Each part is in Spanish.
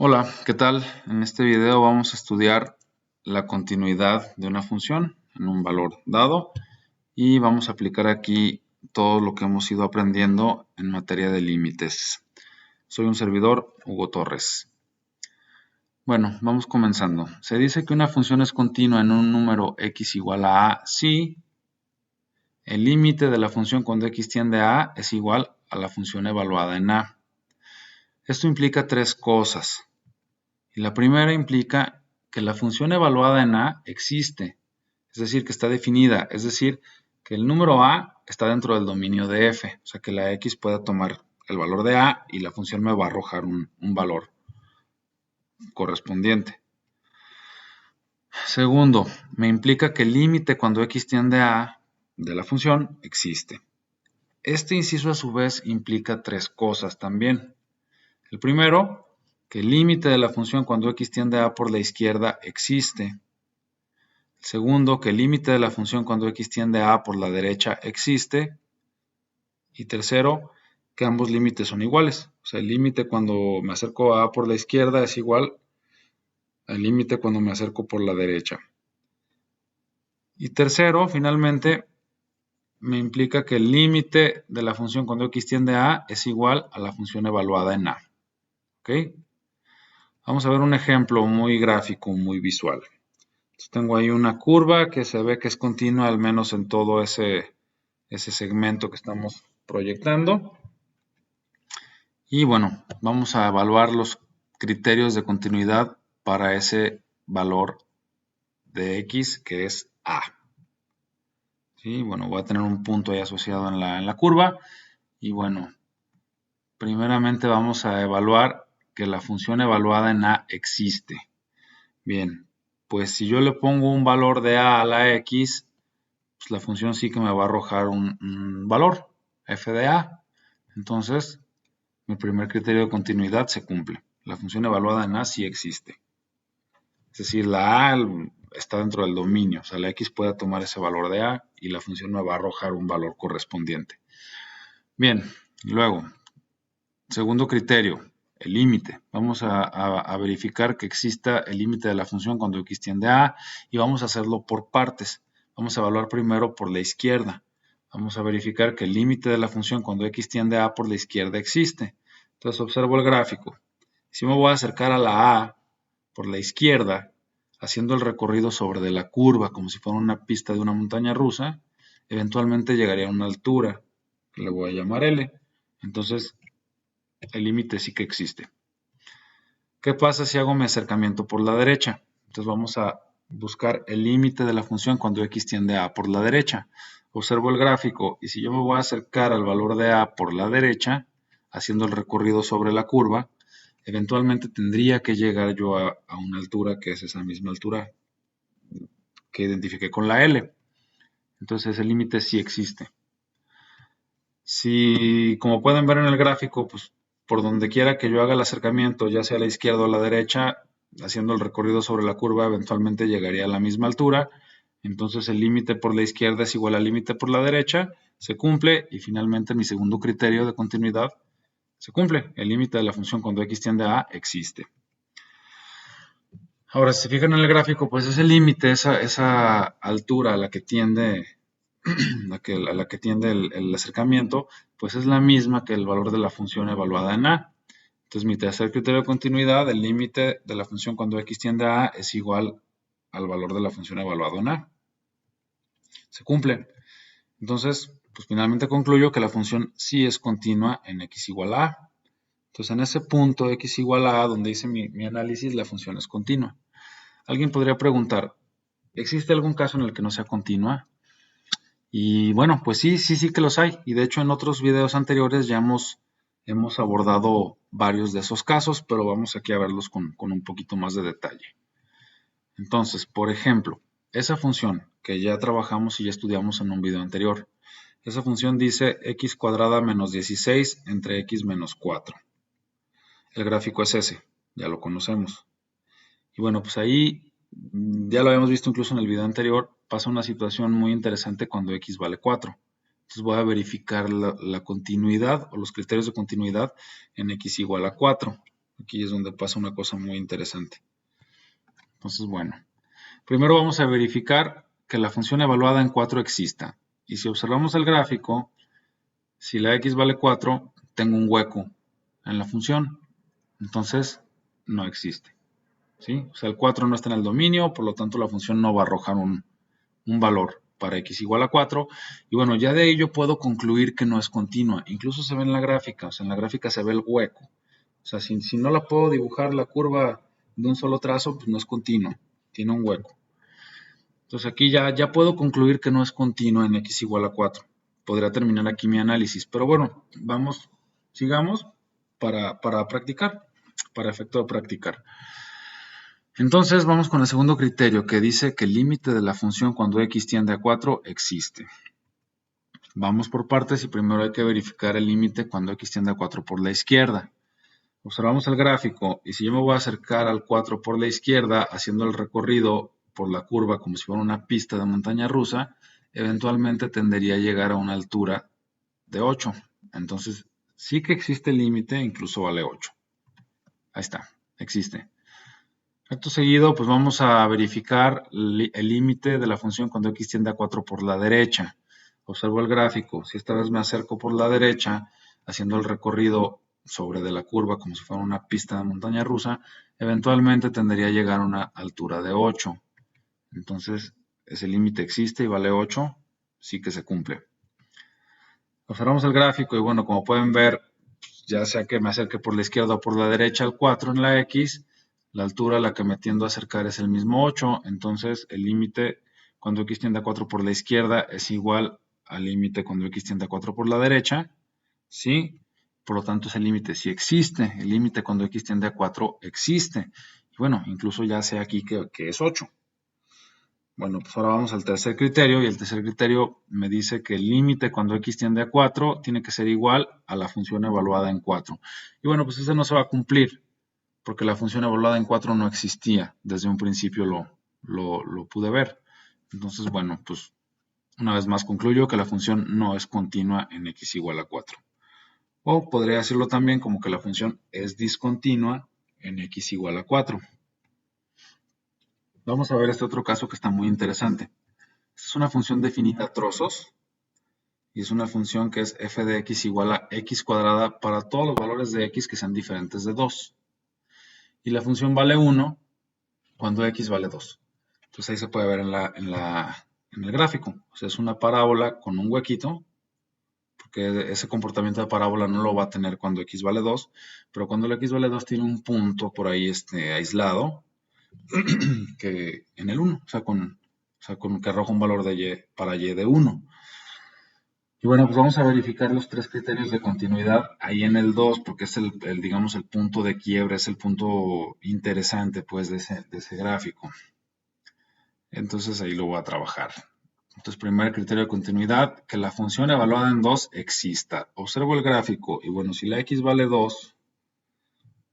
Hola, ¿qué tal? En este video vamos a estudiar la continuidad de una función en un valor dado y vamos a aplicar aquí todo lo que hemos ido aprendiendo en materia de límites. Soy un servidor, Hugo Torres. Bueno, vamos comenzando. Se dice que una función es continua en un número x igual a si el límite de la función cuando x tiende a A es igual a la función evaluada en A. Esto implica tres cosas. Y la primera implica que la función evaluada en A existe, es decir, que está definida, es decir, que el número A está dentro del dominio de F, o sea que la X pueda tomar el valor de A y la función me va a arrojar un valor correspondiente. Segundo, me implica que el límite cuando X tiende a A de la función existe. Este inciso a su vez implica tres cosas también. El primero, que el límite de la función cuando x tiende a A por la izquierda existe. El segundo, que el límite de la función cuando x tiende a A por la derecha existe. Y tercero, que ambos límites son iguales. O sea, el límite cuando me acerco a A por la izquierda es igual al límite cuando me acerco por la derecha. Y tercero, finalmente, me implica que el límite de la función cuando x tiende a A es igual a la función evaluada en A. ¿Ok? Vamos a ver un ejemplo muy gráfico, muy visual. Entonces tengo ahí una curva que se ve que es continua al menos en todo ese segmento que estamos proyectando. Y bueno, vamos a evaluar los criterios de continuidad para ese valor de x que es A. ¿Sí? Bueno, voy a tener un punto ahí asociado en la curva. Y bueno, primeramente vamos a evaluar que la función evaluada en A existe. Bien, pues si yo le pongo un valor de A a la x, pues la función sí que me va a arrojar un valor, f de A. Entonces, mi primer criterio de continuidad se cumple. La función evaluada en A sí existe. Es decir, la A está dentro del dominio, o sea, la x puede tomar ese valor de A y la función me va a arrojar un valor correspondiente. Bien, luego, segundo criterio, el límite. Vamos a verificar que exista el límite de la función cuando x tiende a A y vamos a hacerlo por partes. Vamos a evaluar primero por la izquierda. Vamos a verificar que el límite de la función cuando x tiende a A por la izquierda existe. Entonces observo el gráfico. Si me voy a acercar a la A por la izquierda, haciendo el recorrido sobre de la curva como si fuera una pista de una montaña rusa, eventualmente llegaría a una altura que le voy a llamar L. Entonces el límite sí que existe. ¿Qué pasa si hago mi acercamiento por la derecha? Entonces vamos a buscar el límite de la función cuando x tiende a A por la derecha. Observo el gráfico y si yo me voy a acercar al valor de A por la derecha, haciendo el recorrido sobre la curva, eventualmente tendría que llegar yo a una altura que es esa misma altura que identifiqué con la L. Entonces el límite sí existe. Si, como pueden ver en el gráfico, pues por donde quiera que yo haga el acercamiento, ya sea a la izquierda o a la derecha, haciendo el recorrido sobre la curva, eventualmente llegaría a la misma altura. Entonces el límite por la izquierda es igual al límite por la derecha, se cumple y finalmente mi segundo criterio de continuidad se cumple. El límite de la función cuando x tiende a A existe. Ahora, si se fijan en el gráfico, pues ese límite, esa altura a la que tiende a la que tiende el acercamiento, pues es la misma que el valor de la función evaluada en A. Entonces, mi tercer criterio de continuidad, el límite de la función cuando x tiende a A es igual al valor de la función evaluada en A. Se cumple. Entonces, pues finalmente concluyo que la función sí es continua en x igual a A. Entonces, en ese punto x igual a A, donde hice mi análisis, la función es continua. Alguien podría preguntar, ¿existe algún caso en el que no sea continua? Y bueno, pues sí que los hay. Y de hecho en otros videos anteriores ya hemos abordado varios de esos casos, pero vamos aquí a verlos con un poquito más de detalle. Entonces, por ejemplo, esa función que ya trabajamos y ya estudiamos en un video anterior. Esa función dice x cuadrada menos 16 entre x menos 4. El gráfico es ese, ya lo conocemos. Y bueno, pues ahí ya lo habíamos visto incluso en el video anterior, pasa una situación muy interesante cuando x vale 4. Entonces voy a verificar la continuidad o los criterios de continuidad en x igual a 4. Aquí es donde pasa una cosa muy interesante. Entonces, bueno, primero vamos a verificar que la función evaluada en 4 exista. Y si observamos el gráfico, si la x vale 4, tengo un hueco en la función. Entonces, no existe. ¿Sí? O sea, el 4 no está en el dominio, por lo tanto la función no va a arrojar un valor para x igual a 4. Y bueno, ya de ahí yo puedo concluir que no es continua. Incluso se ve en la gráfica, o sea, en la gráfica se ve el hueco. O sea, si no la puedo dibujar la curva de un solo trazo, pues no es continua, tiene un hueco. Entonces aquí ya puedo concluir que no es continua en x igual a 4. Podría terminar aquí mi análisis, pero bueno, sigamos para practicar, para efecto de practicar. Entonces vamos con el segundo criterio que dice que el límite de la función cuando x tiende a 4 existe. Vamos por partes y primero hay que verificar el límite cuando x tiende a 4 por la izquierda. Observamos el gráfico y si yo me voy a acercar al 4 por la izquierda haciendo el recorrido por la curva como si fuera una pista de montaña rusa, eventualmente tendería a llegar a una altura de 8. Entonces sí que existe el límite, incluso vale 8. Ahí está, existe. Acto seguido, pues vamos a verificar el límite de la función cuando x tiende a 4 por la derecha. Observo el gráfico. Si esta vez me acerco por la derecha, haciendo el recorrido sobre de la curva como si fuera una pista de montaña rusa, eventualmente tendría a llegar a una altura de 8. Entonces, ese límite existe y vale 8, sí que se cumple. Observamos el gráfico y bueno, como pueden ver, ya sea que me acerque por la izquierda o por la derecha al 4 en la x, la altura a la que me tiendo a acercar es el mismo 8, entonces el límite cuando x tiende a 4 por la izquierda es igual al límite cuando x tiende a 4 por la derecha, ¿sí? Por lo tanto, ese límite sí existe, el límite cuando x tiende a 4 existe. Y bueno, incluso ya sé aquí que es 8. Bueno, pues ahora vamos al tercer criterio y el tercer criterio me dice que el límite cuando x tiende a 4 tiene que ser igual a la función evaluada en 4. Y bueno, pues ese no se va a cumplir porque la función evaluada en 4 no existía. Desde un principio lo pude ver. Entonces, bueno, pues una vez más concluyo que la función no es continua en x igual a 4. O podría decirlo también como que la función es discontinua en x igual a 4. Vamos a ver este otro caso que está muy interesante. Esta es una función definida a trozos y es una función que es f de x igual a x cuadrada para todos los valores de x que sean diferentes de 2. Y la función vale 1 cuando x vale 2. Entonces ahí se puede ver en el gráfico. O sea, es una parábola con un huequito, porque ese comportamiento de parábola no lo va a tener cuando x vale 2, pero cuando el x vale 2 tiene un punto por ahí aislado que en el 1, o sea, con que arroja un valor de y para y de 1. Y bueno, pues vamos a verificar los tres criterios de continuidad ahí en el 2, porque es digamos, el punto de quiebre, es el punto interesante, pues, de ese gráfico. Entonces ahí lo voy a trabajar. Entonces, primer criterio de continuidad, que la función evaluada en 2 exista. Observo el gráfico y bueno, si la x vale 2,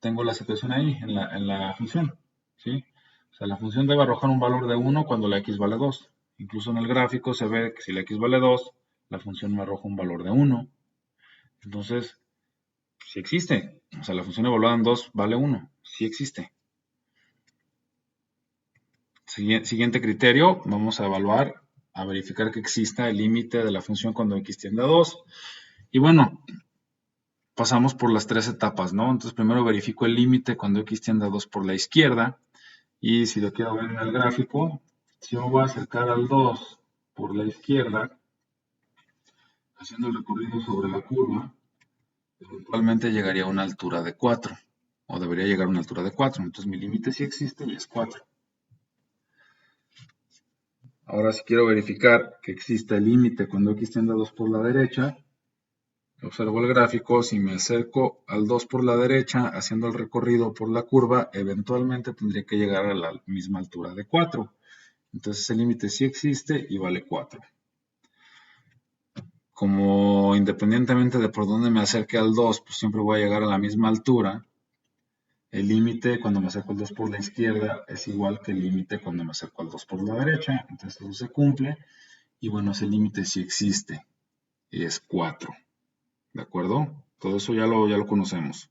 tengo la situación ahí en la función, ¿sí? O sea, la función debe arrojar un valor de 1 cuando la x vale 2. Incluso en el gráfico se ve que si la x vale 2, la función me arroja un valor de 1. Entonces, sí existe. O sea, la función evaluada en 2 vale 1. Sí existe. Siguiente criterio, vamos a evaluar, a verificar que exista el límite de la función cuando x tiende a 2. Y bueno, pasamos por las tres etapas, ¿no? Entonces primero verifico el límite cuando x tiende a 2 por la izquierda. Y si lo quiero ver en el gráfico, si yo me voy a acercar al 2 por la izquierda, haciendo el recorrido sobre la curva, eventualmente llegaría a una altura de 4. O debería llegar a una altura de 4. Entonces mi límite sí existe y es 4. Ahora si quiero verificar que existe el límite cuando x tiende a 2 por la derecha, observo el gráfico, si me acerco al 2 por la derecha, haciendo el recorrido por la curva, eventualmente tendría que llegar a la misma altura de 4. Entonces el límite sí existe y vale 4. Como independientemente de por dónde me acerque al 2, pues siempre voy a llegar a la misma altura. El límite cuando me acerco al 2 por la izquierda es igual que el límite cuando me acerco al 2 por la derecha. Entonces eso se cumple. Y bueno, ese límite sí existe. Y es 4. ¿De acuerdo? Todo eso ya lo conocemos.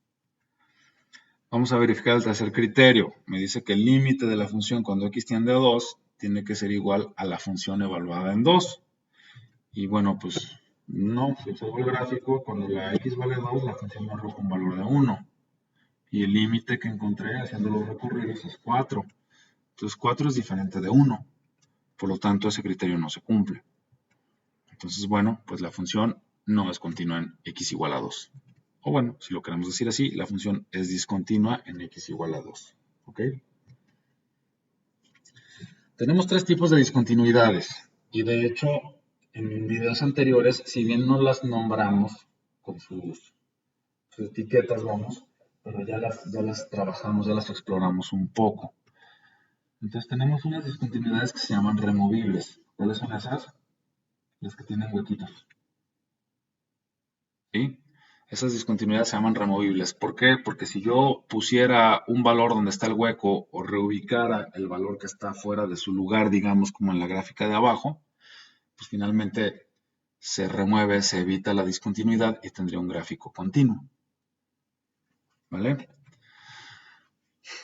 Vamos a verificar el tercer criterio. Me dice que el límite de la función cuando x tiende a 2 tiene que ser igual a la función evaluada en 2. Y bueno, pues no, si observo el gráfico, cuando la x vale 2, la función me arroja un valor de 1. Y el límite que encontré haciendo los recorridos es 4. Entonces 4 es diferente de 1. Por lo tanto, ese criterio no se cumple. Entonces, bueno, pues la función no es continua en x igual a 2. O bueno, si lo queremos decir así, la función es discontinua en x igual a 2. ¿Ok? Tenemos tres tipos de discontinuidades. Y de hecho, en videos anteriores, si bien no las nombramos con sus etiquetas, vamos, pero ya las trabajamos, ya las exploramos un poco. Entonces tenemos unas discontinuidades que se llaman removibles. ¿Cuáles son esas? Las que tienen huequitos. ¿Sí? Esas discontinuidades se llaman removibles. ¿Por qué? Porque si yo pusiera un valor donde está el hueco o reubicara el valor que está fuera de su lugar, digamos como en la gráfica de abajo, pues finalmente se remueve, se evita la discontinuidad y tendría un gráfico continuo. ¿Vale?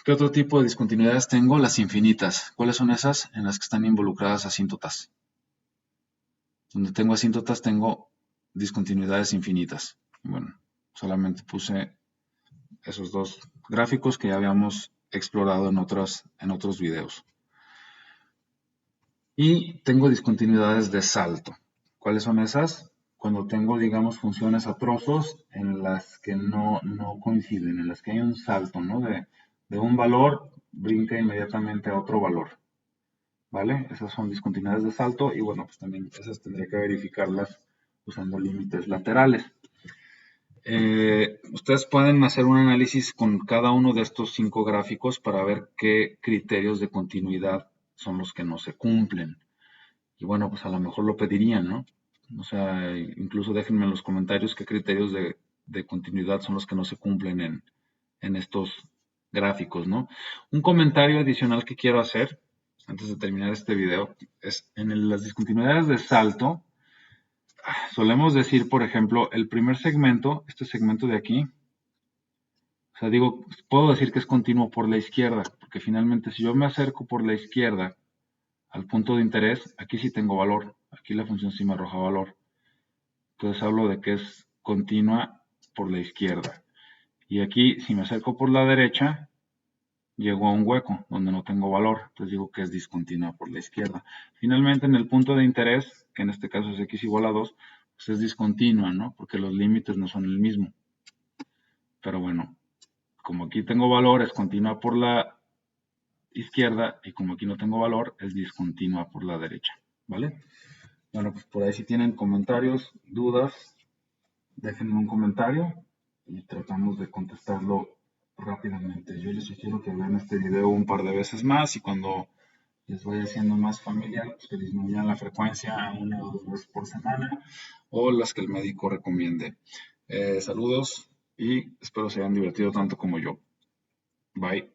¿Qué otro tipo de discontinuidades tengo? Las infinitas. ¿Cuáles son esas? En las que están involucradas asíntotas. Donde tengo asíntotas tengo discontinuidades infinitas. Bueno, solamente puse esos dos gráficos que ya habíamos explorado en otros videos. Y tengo discontinuidades de salto. ¿Cuáles son esas? Cuando tengo, digamos, funciones a trozos en las que no coinciden, en las que hay un salto, ¿no? De un valor brinca inmediatamente a otro valor. ¿Vale? Esas son discontinuidades de salto y bueno, pues también esas tendría que verificarlas usando límites laterales. Ustedes pueden hacer un análisis con cada uno de estos 5 gráficos para ver qué criterios de continuidad son los que no se cumplen. Y bueno, pues a lo mejor lo pedirían, ¿no? O sea, incluso déjenme en los comentarios qué criterios de continuidad son los que no se cumplen en estos gráficos, ¿no? Un comentario adicional que quiero hacer antes de terminar este video es en las discontinuidades de salto. Solemos decir, por ejemplo, el primer segmento, este segmento de aquí, o sea, digo, puedo decir que es continuo por la izquierda, porque finalmente si yo me acerco por la izquierda al punto de interés, aquí sí tengo valor, aquí la función sí me arroja valor. Entonces hablo de que es continua por la izquierda. Y aquí, si me acerco por la derecha, llego a un hueco donde no tengo valor. Entonces digo que es discontinua por la izquierda. Finalmente, en el punto de interés, que en este caso es x igual a 2, pues es discontinua, ¿no? Porque los límites no son el mismo. Pero bueno, como aquí tengo valor, es continua por la izquierda y como aquí no tengo valor, es discontinua por la derecha, ¿vale? Bueno, pues por ahí si tienen comentarios, dudas, déjenme un comentario y tratamos de contestarlo rápidamente. Yo les sugiero que vean este video un par de veces más y cuando les vaya siendo más familiar, pues que disminuyan la frecuencia a 1 o 2 veces por semana o las que el médico recomiende. Saludos y espero se hayan divertido tanto como yo. Bye.